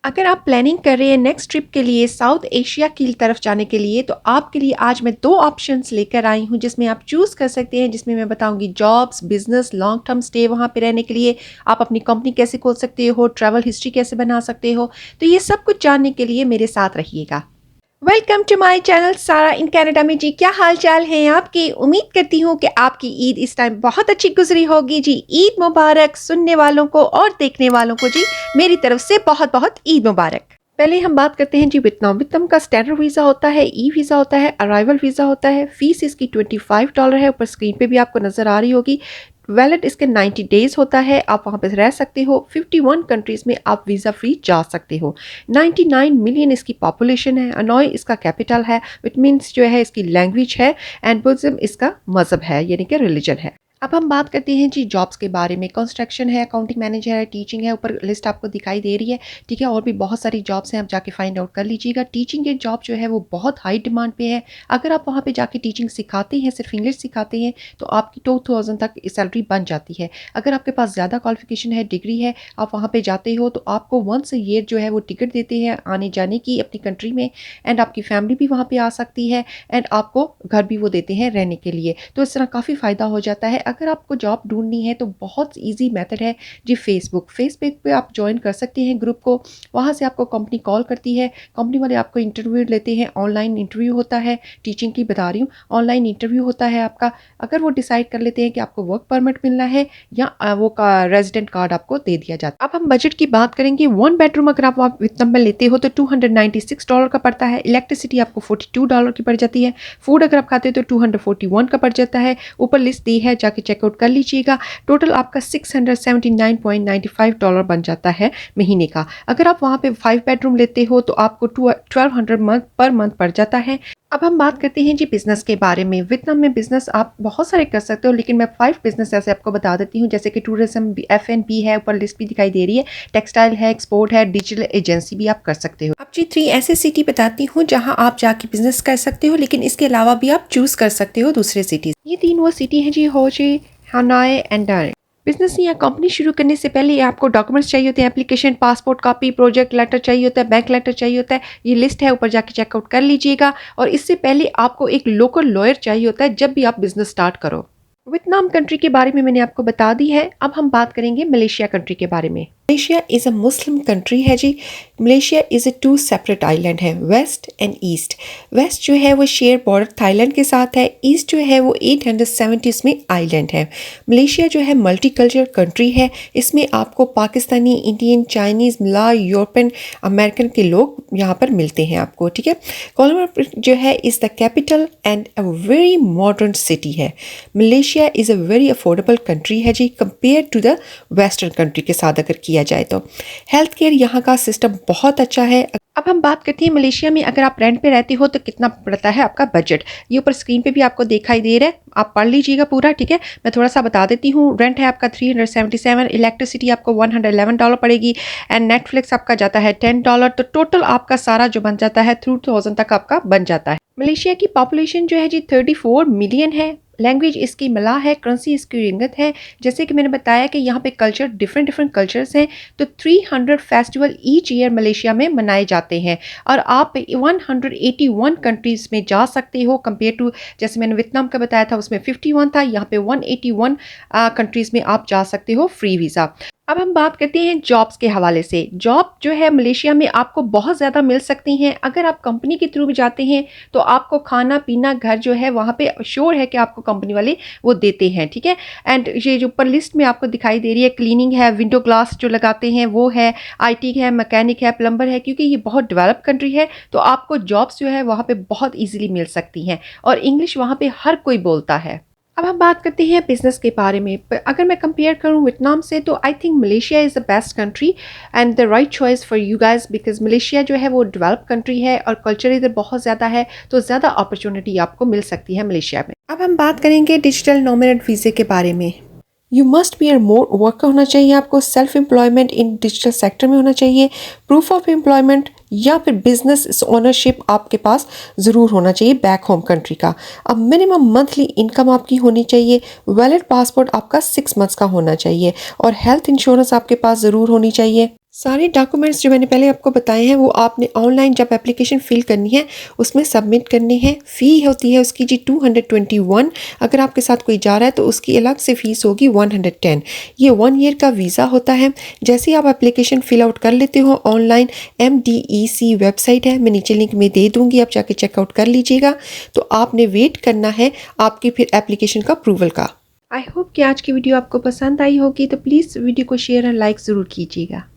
अगर आप प्लानिंग कर रहे हैं नेक्स्ट ट्रिप के लिए साउथ एशिया की तरफ जाने के लिए तो आपके लिए आज मैं 2 ऑप्शंस लेकर आई हूँ जिसमें आप चूज़ कर सकते हैं, जिसमें मैं बताऊंगी jobs, business, long term stay वहाँ पे रहने के लिए आप अपनी कंपनी कैसे खोल सकते हो, ट्रैवल हिस्ट्री कैसे बना सकते हो। तो ये सब कुछ जानने के लिए मेरे साथ रहिएगा। वेलकम टू माय चैनल सारा इन कनाडा में। जी क्या हाल चाल है आपकी? उम्मीद करती हूँ कि आपकी ईद इस टाइम बहुत अच्छी गुजरी होगी। जी ईद मुबारक सुनने वालों को और देखने वालों को। जी मेरी तरफ से बहुत बहुत ईद मुबारक। पहले हम बात करते हैं जी वियतनाम। वियतनाम का स्टैंडर्ड वीज़ा होता है, ई वीज़ा होता है, अराइवल वीज़ा होता है। फीस इसकी $25 है, ऊपर स्क्रीन पे भी आपको नज़र आ रही होगी। वैलिड इसके 90 डेज होता है, आप वहाँ पे रह सकते हो। 51 कंट्रीज़ में आप वीज़ा फ्री जा सकते हो। 99 मिलियन इसकी पॉपुलेशन है। हनोई इसका कैपिटल है। विच मीन्स जो है इसकी लैंग्वेज है एंड बुद्धिज्म इसका मज़हब है, यानी कि रिलीजन है। अब हम बात करते हैं जी जॉब्स के बारे में। कंस्ट्रक्शन है, अकाउंटिंग मैनेजर है, टीचिंग है, ऊपर लिस्ट आपको दिखाई दे रही है। ठीक है, और भी बहुत सारी जॉब्स हैं, आप जाके फाइंड आउट कर लीजिएगा। टीचिंग के जॉब जो है वो बहुत हाई डिमांड पे है। अगर आप वहाँ पे जाके टीचिंग सिखाते हैं, सिर्फ इंग्लिश सिखाते हैं, तो आपकी 2000 तक सैलरी बन जाती है। अगर आपके पास ज़्यादा क्वालिफिकेशन है, डिग्री है, आप वहाँ पे जाते हो तो आपको वंस ईयर जो है वो टिकट देते हैं आने जाने की अपनी कंट्री में, एंड आपकी फैमिली भी वहाँ पे आ सकती है, एंड आपको घर भी वो देते हैं रहने के लिए। तो इस तरह काफ़ी फ़ायदा हो जाता है। अगर आपको जॉब ढूंढनी है तो बहुत इजी मेथड है जी फेसबुक पे आप ज्वाइन कर सकते हैं ग्रुप को। वहाँ से आपको कंपनी कॉल करती है, कंपनी वाले आपको इंटरव्यू लेते हैं। ऑनलाइन इंटरव्यू होता है, टीचिंग की बता रही हूँ, ऑनलाइन इंटरव्यू होता है आपका। अगर वो डिसाइड कर लेते हैं कि आपको वर्क परमिट मिलना है या वो रेजिडेंट कार्ड आपको दे दिया जाता है। अब हम बजट की बात करेंगे। 1 बेडरूम अगर आप वियतनाम में लेते हो तो $296 का पड़ता है। इलेक्ट्रिसिटी आपको $42 की पड़ जाती है। फूड अगर आप खाते हो तो 241 का पड़ जाता है। ऊपर लिस्ट दी है, जाके चेकआउट कर लीजिएगा। टोटल आपका $679.95 बन जाता है महीने का। अगर आप वहाँ पे 5 बेडरूम लेते हो तो आपको 1200 पर मंथ पड़ जाता है। अब हम बात करते हैं जी बिजनेस के बारे में। वियतनाम में बिजनेस आप बहुत सारे कर सकते हो, लेकिन मैं 5 बिजनेस ऐसे आपको बता देती हूँ, जैसे कि टूरिज्म, F&B है, ऊपर लिस्ट भी दिखाई दे रही है, टेक्सटाइल है, एक्सपोर्ट है, डिजिटल एजेंसी भी आप कर सकते हो। अब जी 3 ऐसे सिटी बताती हूँ जहाँ आप जाके बिजनेस कर सकते हो, लेकिन इसके अलावा भी आप चूज कर सकते हो दूसरे सिटीज। ये 3 वो सिटी है जी, हो जी, हनोई एंड डारेन। बिजनेस या कंपनी शुरू करने से पहले आपको डॉक्यूमेंट्स चाहिए होते हैं, application, passport copy, project letter चाहिए होता है, बैंक लेटर चाहिए होता है। ये लिस्ट है, ऊपर जाके चेकआउट कर लीजिएगा। और इससे पहले आपको एक लोकल लॉयर चाहिए होता है जब भी आप बिजनेस स्टार्ट करो। वियतनाम कंट्री के बारे में मैंने आपको बता दी है। अब हम बात करेंगे मलेशिया कंट्री के बारे में। Malaysia is a Muslim country है जी। Malaysia is a 2 separate island है, वेस्ट एंड ईस्ट। वेस्ट जो है वो शेयर बॉर्डर थाईलैंड के साथ है। ईस्ट जो है वो 870 में आइलैंड है। मलेशिया जो है मल्टी कल्चरल कंट्री है। इसमें आपको Pakistani, Indian, Chinese, Malay, European, American के लोग यहाँ पर मिलते हैं आपको। ठीक है, कोलंबो जो है is the capital and a very modern city है। Malaysia is a very affordable country है जी, compare to the western country के साथ अगर किया जाए तो। हेल्थ केयर यहाँ का सिस्टम बहुत अच्छा है। अब हम बात करते हैं मलेशिया में अगर आप रेंट पे रहते हो तो कितना पड़ता है आपका बजट। ये ऊपर स्क्रीन पे भी आपको दिखाई दे रहा है, आप पढ़ लीजिएगा पूरा। ठीक है, मैं थोड़ा सा बता देती हूँ। रेंट है आपका 377, इलेक्ट्रिसिटी आपको $111 पड़ेगी, एंड नेटफ्लिक्स आपका जाता है $10। तो टोटल आपका सारा जो बन जाता है 3000 तक आपका बन जाता है। मलेशिया की पॉपुलेशन जो है जी 34 मिलियन है। लैंग्वेज इसकी मला है, करेंसी इसकी रिंगत है। जैसे कि मैंने बताया कि यहाँ पे कल्चर डिफरेंट कल्चर्स हैं, तो 300 फेस्टिवल ईच ईयर मलेशिया में मनाए जाते हैं। और आप 181 कंट्रीज़ में जा सकते हो, कंपेयर टू जैसे मैंने वियतनाम का बताया था उसमें 51 था, यहाँ पे 181 कंट्रीज़ में आप जा सकते हो फ्री वीज़ा। अब हम बात करते हैं जॉब्स के हवाले से। जॉब जो है मलेशिया में आपको बहुत ज़्यादा मिल सकती हैं। अगर आप कंपनी के थ्रू भी जाते हैं तो आपको खाना पीना घर जो है वहाँ पे श्योर है कि आपको कंपनी वाले वो देते हैं। ठीक है, एंड ये जो ऊपर लिस्ट में आपको दिखाई दे रही है, क्लीनिंग है, विंडो ग्लास जो लगाते हैं वो है, IT है, मैकेनिक है, प्लम्बर है। क्योंकि ये बहुत डेवलप कंट्री है तो आपको जॉब्स जो है वहाँ पे बहुत ईजिली मिल सकती हैं, और इंग्लिश वहाँ पे हर कोई बोलता है। अब हम बात करते हैं बिजनेस के बारे में। अगर मैं कंपेयर करूं वियतनाम से तो I think Malaysia is the best country and the right choice for you guys, because Malaysia जो है वो डेवलप कंट्री है और कल्चर इधर बहुत ज़्यादा है, तो ज़्यादा अपॉर्चुनिटी आपको मिल सकती है मलेशिया में। अब हम बात करेंगे डिजिटल नॉमिनेट वीज़े के बारे में। You must be a more worker होना चाहिए आपको, self employment in digital sector में होना चाहिए, प्रूफ ऑफ एम्प्लॉयमेंट या फिर बिजनेस ओनरशिप आपके पास ज़रूर होना चाहिए बैक होम कंट्री का। अब मिनिमम मंथली इनकम आपकी होनी चाहिए, वैलिड पासपोर्ट आपका 6 मंथ्स का होना चाहिए, और हेल्थ इंश्योरेंस आपके पास ज़रूर होनी चाहिए। सारे डॉक्यूमेंट्स जो मैंने पहले आपको बताए हैं वो आपने ऑनलाइन जब एप्लीकेशन फ़िल करनी है उसमें सबमिट करनी है। फ़ी होती है उसकी जी 221। अगर आपके साथ कोई जा रहा है तो उसकी अलग से फ़ीस होगी 110। ये 1 ईयर का वीज़ा होता है। जैसे ही आप एप्लीकेशन फ़िल आउट कर लेते हो ऑनलाइन, MDEC वेबसाइट है, मैं नीचे लिंक में दे दूँगी, आप जाके चेकआउट कर लीजिएगा। तो आपने वेट करना है आपकी फिर एप्लीकेशन का अप्रूवल का। आई होप कि आज की वीडियो आपको पसंद आई होगी, तो प्लीज़ वीडियो को शेयर और लाइक ज़रूर कीजिएगा।